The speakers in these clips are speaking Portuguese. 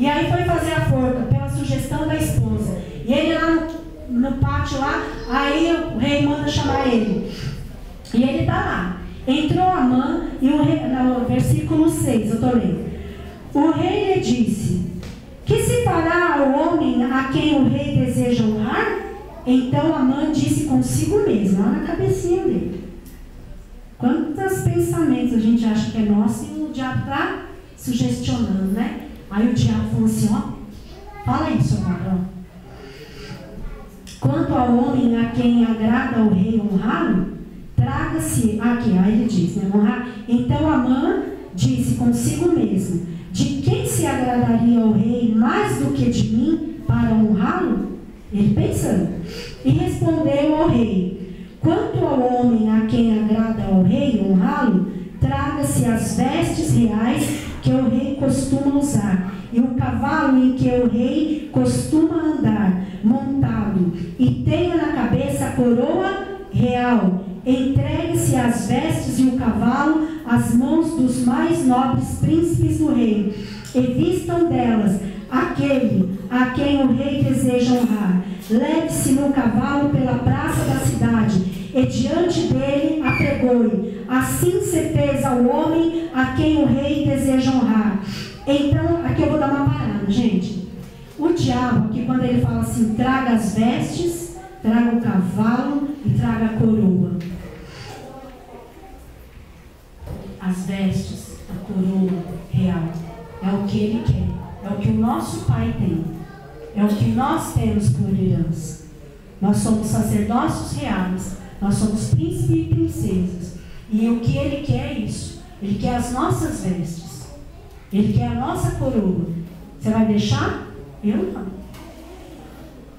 E aí foi fazer a forca, pela sugestão da esposa. E ele lá no pátio lá, aí o rei manda chamar ele. E ele está lá. Entrou Amã e o rei, no versículo 6, eu estou lendo. O rei lhe disse: que se fará ao homem a quem o rei deseja honrar? Então Amã disse consigo mesmo, lá na cabecinha dele. Quantos pensamentos a gente acha que é nosso e o diabo está sugestionando, né? Aí o diabo falou assim, ó, fala aí, seu varão. Quanto ao homem a quem agrada ao rei honrá-lo, traga-se, aqui, aí ele diz, né, honrar. Então Amã disse consigo mesmo: de quem se agradaria ao rei mais do que de mim para honrá-lo? Ele pensando. E respondeu ao rei: quanto ao homem a quem agrada ao rei honrá-lo, traga-se as vestes reais que o rei costuma usar, e o cavalo em que o rei costuma andar, montado, e tenha na cabeça a coroa real. Entregue-se as vestes e o cavalo às mãos dos mais nobres príncipes do rei, e vistam delas aquele a quem o rei deseja honrar. Leve-se no cavalo pela praça da cidade, e diante dele apregoe: assim se fez ao homem a quem o rei deseja honrar. Então, aqui eu vou dar uma parada, gente. O diabo, aqui quando ele fala assim, traga as vestes, traga o cavalo e traga a coroa. As vestes, a coroa real, é o que ele quer, é o que o nosso Pai tem, é o que nós temos por herança. Nós somos sacerdócios reais, nós somos príncipes e princesas, e o que ele quer é isso. Ele quer as nossas vestes, ele quer a nossa coroa. Você vai deixar? Eu não.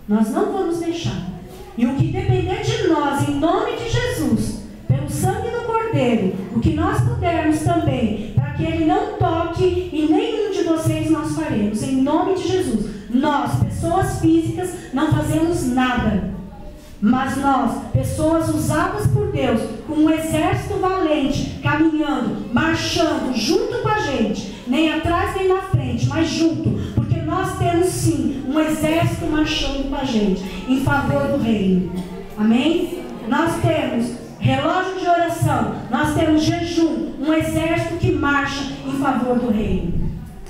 Nós não vamos deixar. E o que depender de nós, em nome de Jesus, pelo sangue do Cordeiro, o que nós pudermos também, para que ele não toque em nenhum de vocês, nós faremos, em nome de Jesus. Nós, pessoas físicas, não fazemos nada. Mas nós, pessoas usadas por Deus, com um exército valente, caminhando, marchando, junto com a gente, nem atrás nem na frente, mas junto, porque nós temos sim um exército marchando com a gente, em favor do reino. Amém? Nós temos relógio de oração, nós temos jejum, um exército que marcha em favor do reino.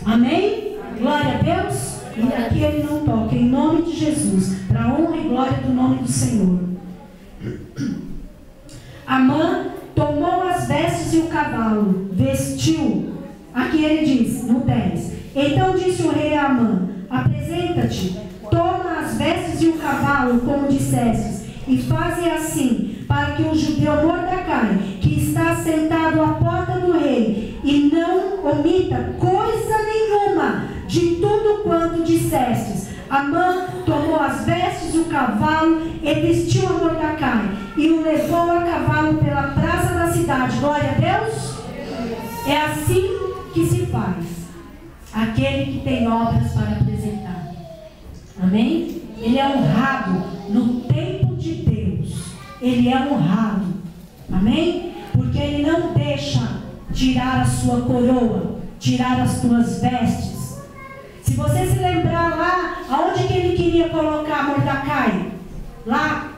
Amém? Glória a Deus. E aqui ele não toca, em nome de Jesus, para a honra e glória do nome do Senhor. Amã tomou as vestes e o cavalo, vestiu. Aqui ele diz, no 10. Então disse o rei a Amã: apresenta-te, toma as vestes e o cavalo, como dissestes, e faze assim, para que o judeu Mordecai, que está sentado à porta do rei, e não omita coisa nenhuma de tudo quanto dissestes. Amã tomou as vestes e o cavalo e vestiu a Mordecai, e o levou a cavalo pela praça da cidade. Glória a Deus. É assim que se faz aquele que tem obras para apresentar. Amém? Ele é honrado no tempo de Deus. Ele é honrado. Amém? Porque ele não deixa tirar a sua coroa, tirar as tuas vestes. Se você se lembrar lá, aonde que ele queria colocar Mordecai? Lá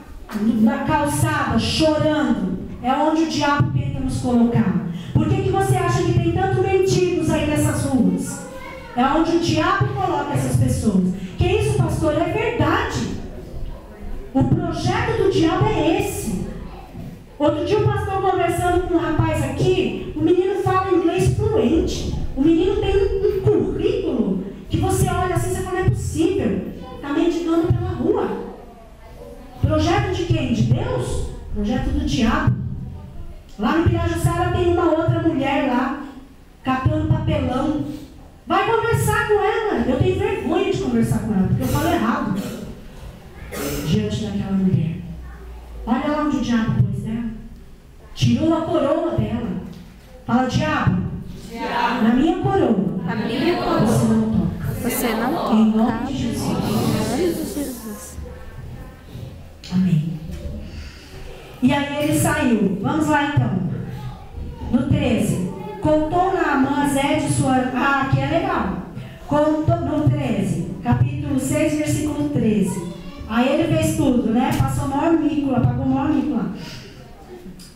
na calçada, chorando. É onde o diabo tenta nos colocar. Por que você acha que tem tantos mendigos aí nessas ruas? É onde o diabo coloca essas pessoas. Que isso, pastor? É verdade. O projeto do diabo é esse. Outro dia o pastor conversando com um rapaz aqui, o menino fala inglês fluente. O menino tem um currículo que você olha assim e fala, não é possível. Está mendigando pela rua. Projeto de quem? De Deus? Projeto do diabo. Lá no Pirajussara tem uma outra mulher lá, catando papelão. Vai conversar com ela. Eu tenho vergonha de conversar com ela, porque eu falo errado diante daquela mulher. Olha lá onde o diabo pôs dela. Tirou a coroa dela. Fala, diabo, na minha coroa, você não toca. Você não toca. Em nome de Jesus. Em nome de Jesus. Amém. E aí ele saiu. Vamos lá então. No 13. Contou Naamã Zé de sua... Ah, aqui é legal. No 13, capítulo 6, versículo 13. Aí ele fez tudo, né? Passou o maior mico lá, pagou o maior mico lá.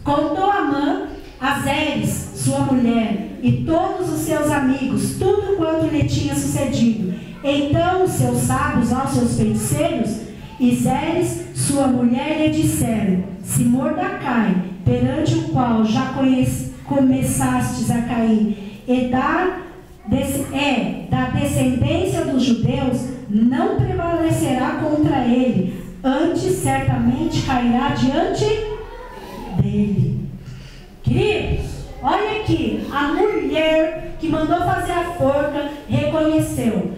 Contou Amã a Zeres, sua mulher, e todos os seus amigos, tudo quanto lhe tinha sucedido. Então os seus sábios aos seus feiticeiros, e Zeres, sua mulher, lhe disseram: se Mordecai, perante o qual já começastes a cair, da descendência dos judeus, não prevalecerá contra ele, antes certamente cairá diante dele. Queridos, olha aqui, a mulher que mandou fazer a forca reconheceu: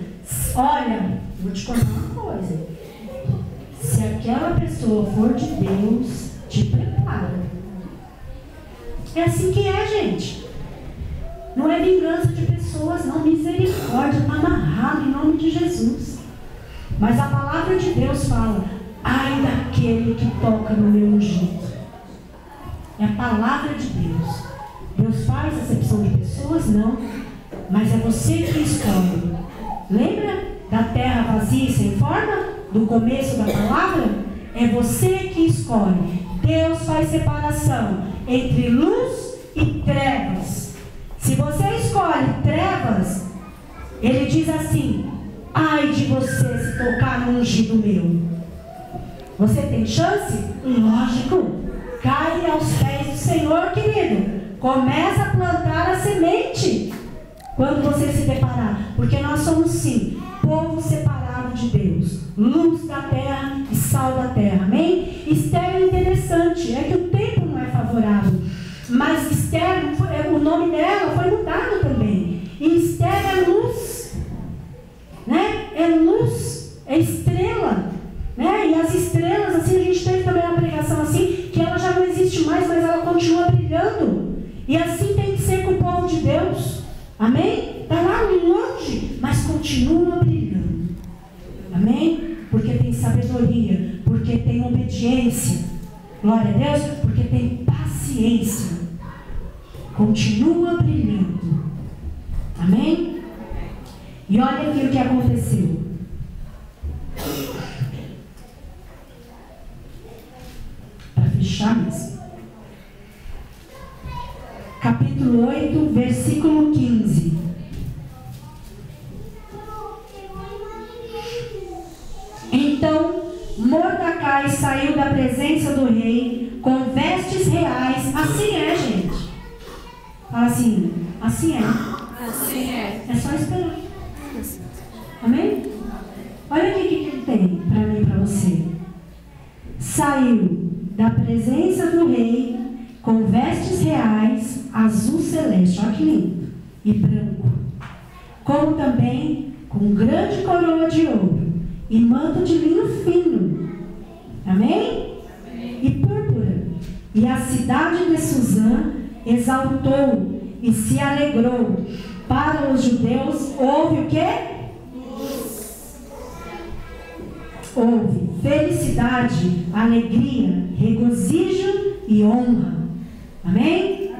olha, vou te contar uma coisa, se aquela pessoa for de Deus, te prepara. É assim que é, gente. Não é vingança de pessoas, não, misericórdia, está amarrado em nome de Jesus. Mas a palavra de Deus fala: ai daquele que toca no meu ungido. É a palavra de Deus. Deus faz acepção de pessoas? Não. Mas é você que escolhe. Lembra da terra vazia e sem forma? Do começo da palavra? É você que escolhe. Deus faz separação entre luz e trevas. Se você escolhe trevas, Ele diz assim: ai de você se tocar no ungido meu. Você tem chance? Lógico. Cai aos pés do Senhor, querido. Começa a plantar a semente quando você se deparar. Porque nós somos, sim, povo separado de Deus, luz da terra e sal da terra. Amém? Esther é interessante. É que o tempo não é favorável. Mas Esther, o nome dela foi mudado também. E Esther é luz, né? É luz, é estrela, né? E as estrelas, assim, a gente teve também uma pregação assim, que ela já não existe mais, mas ela continua brilhando. E assim tem que ser com o povo de Deus. Amém? Está lá longe, mas continua brilhando. Amém? Porque tem sabedoria, porque tem obediência. Glória a Deus, porque tem paciência. Continua brilhando. Amém? E olha aqui o que aconteceu. Para fechar mesmo. Capítulo 8, versículo 15. Então Mordecai saiu da presença do rei com vestes reais. Assim é, gente. Fala assim: assim é. Assim é. É só esperar. Amém? Olha aqui o que ele tem para mim e para você. Saiu da presença do rei com vestes reais, azul celeste, olha que lindo, e branco, como também com grande coroa de ouro e manto de linho fino. Amém? E púrpura. E a cidade de Suzã exaltou e se alegrou. Para os judeus houve o quê? Houve felicidade, alegria, regozijo e honra. Amém?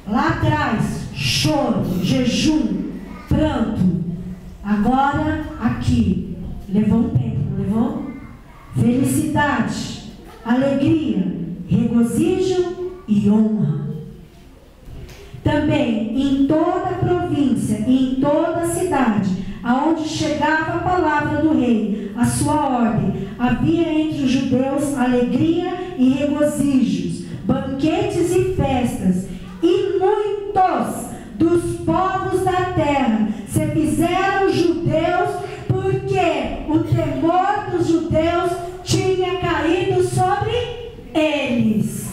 Lá atrás, choro, jejum, pranto. Agora, aqui, levou um tempo, não levou? Felicidade, alegria, regozijo e honra. Também em toda a província e em toda a cidade, aonde chegava a palavra do rei, a sua ordem, havia entre os judeus alegria e regozijos, banquetes e festas, e muitos dos povos da terra se fizeram judeus, porque o temor dos judeus tinha caído sobre eles.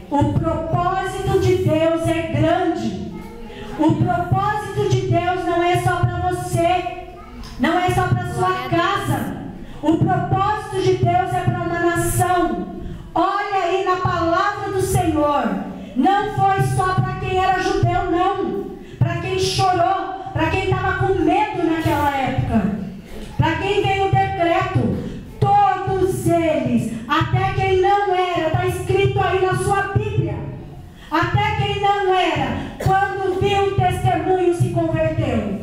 O propósito de Deus é grande. O propósito de Deus não é só para você, não é só para sua casa. O propósito de Deus é para uma nação. Olha aí na palavra do Senhor. Não foi só para quem era judeu, não. Para quem chorou, para quem estava com medo naquela época, para quem veio o decreto. Todos eles, até quem não era, está escrito aí na sua Bíblia. Até quem não era, quando viu o testemunho, se converteu.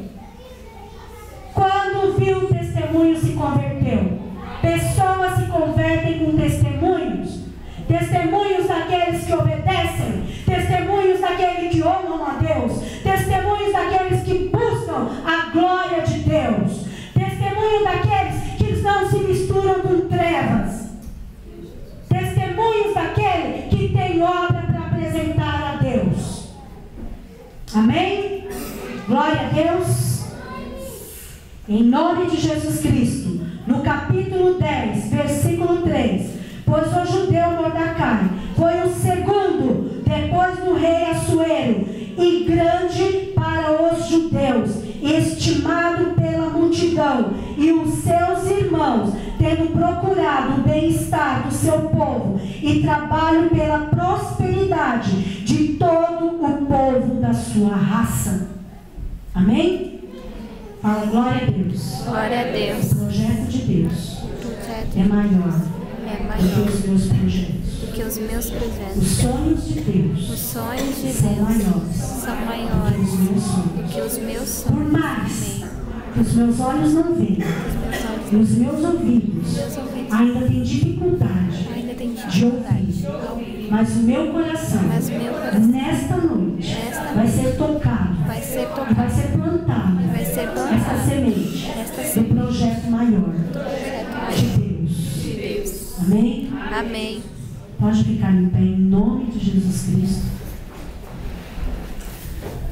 Glória a Deus. Em nome de Jesus Cristo. No capítulo 10, versículo 3. Pois o judeu Mordecai foi o segundo, depois do rei Assuero, e grande para os judeus, estimado pela multidão, e os seus irmãos, tendo procurado o bem-estar do seu povo, e trabalho pela prosperidade de todo o povo da sua raça. Amém? Fala glória a Deus. Glória a Deus. O projeto de Deus é maior do que os meus projetos. Do que os meus Os projetos. sonhos de Deus Os sonhos de são Deus maiores são do que maiores os meus do sonhos. que os meus Por sonhos. mais que os meus olhos não veem e os meus ouvidos ainda têm dificuldade Ainda tem de ouvir, dificuldade. mas o meu coração, Mas o meu coração nesta noite, vai ser tocado vai ser e tocado. vai ser plantado Vai ser essa plantado. semente Esta do projeto maior de Deus. de Deus. Amém? Amém. Pode ficar em pé em nome de Jesus Cristo.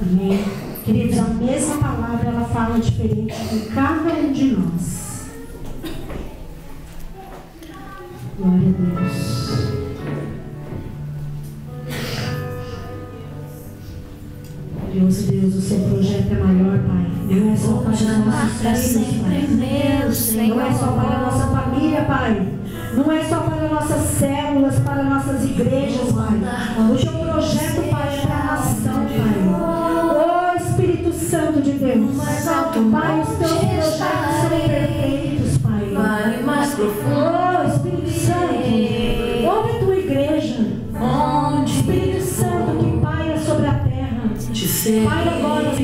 Amém. Queridos, a mesma palavra ela fala diferente com cada um de nós. Glória a Deus. Glorioso Deus, o seu projeto é maior, Pai. Não é só para os nossos filhos, Pai. Não é só para a nossa família, Pai. Não é só para nossas células, para nossas igrejas, Pai. O seu projeto, Pai, é para a nação, Pai. Oh, Espírito Santo de Deus. Pai, os teus projetos são perfeitos, Pai. Oh, Espírito Santo, ouve a tua igreja. Espírito Santo que paira sobre a terra. Pai, agora